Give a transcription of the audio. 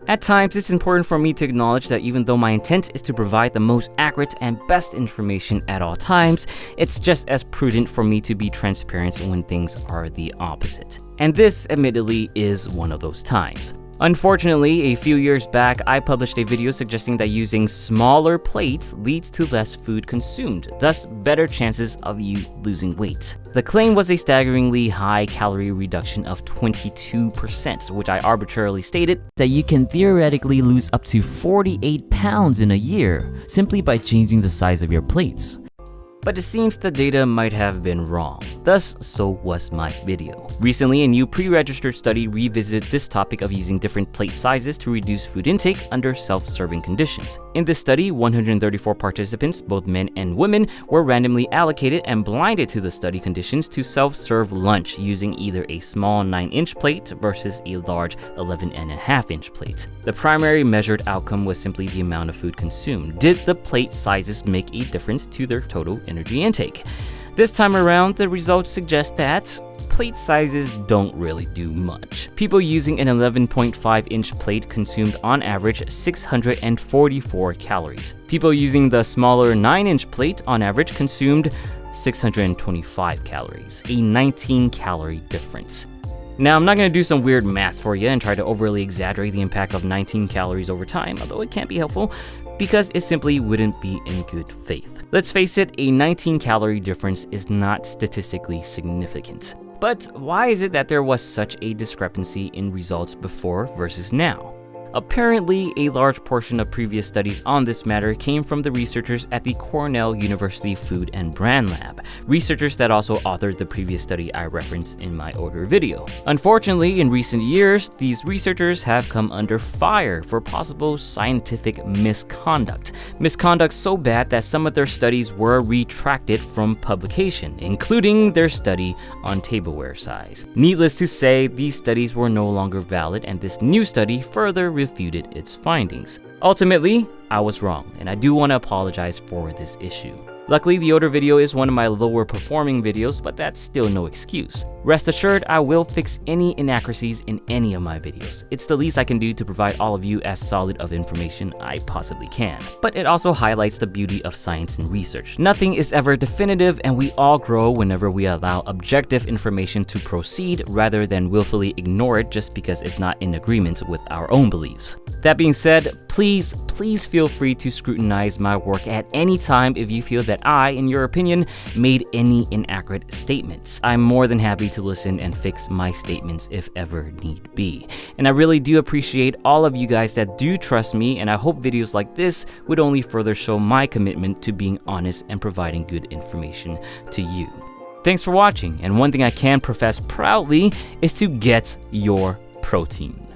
At times, it's important for me to acknowledge that even though my intent is to provide the most accurate and best information at all times, it's just as prudent for me to be transparent when things are the opposite. And this, admittedly, is one of those times. Unfortunately, a few years back, I published a video suggesting that using smaller plates leads to less food consumed, thus better chances of you losing weight. The claim was a staggeringly high calorie reduction of 22%, which I arbitrarily stated that you can theoretically lose up to 48 pounds in a year simply by changing the size of your plates. But it seems the data might have been wrong. Thus, so was my video. Recently, a new pre-registered study revisited this topic of using different plate sizes to reduce food intake under self-serving conditions. In this study, 134 participants, both men and women, were randomly allocated and blinded to the study conditions to self-serve lunch using either a small 9-inch plate versus a large 11.5-inch plate. The primary measured outcome was simply the amount of food consumed. Did the plate sizes make a difference to their total energy intake? This time around, the results suggest that plate sizes don't really do much. People using an 11.5-inch plate consumed on average 644 calories. People using the smaller 9-inch plate on average consumed 625 calories, a 19-calorie difference. Now, I'm not going to do some weird math for you and try to overly exaggerate the impact of 19 calories over time, although it can be helpful, because it simply wouldn't be in good faith. Let's face it, a 19-calorie difference is not statistically significant. But why is it that there was such a discrepancy in results before versus now? Apparently, a large portion of previous studies on this matter came from the researchers at the Cornell University Food and Brand Lab, researchers that also authored the previous study I referenced in my older video. Unfortunately, in recent years, these researchers have come under fire for possible scientific misconduct. Misconduct so bad that some of their studies were retracted from publication, including their study on tableware size. Needless to say, these studies were no longer valid, and this new study further refuted its findings. Ultimately, I was wrong, and I do want to apologize for this issue. Luckily, the older video is one of my lower performing videos, but that's still no excuse. Rest assured, I will fix any inaccuracies in any of my videos. It's the least I can do to provide all of you as solid of information I possibly can. But it also highlights the beauty of science and research. Nothing is ever definitive, and we all grow whenever we allow objective information to proceed rather than willfully ignore it just because it's not in agreement with our own beliefs. That being said, please feel free to scrutinize my work at any time if you feel that I, in your opinion, made any inaccurate statements. I'm more than happy to listen and fix my statements if ever need be. And I really do appreciate all of you guys that do trust me, and I hope videos like this would only further show my commitment to being honest and providing good information to you. Thanks for watching, and one thing I can profess proudly is to get your protein.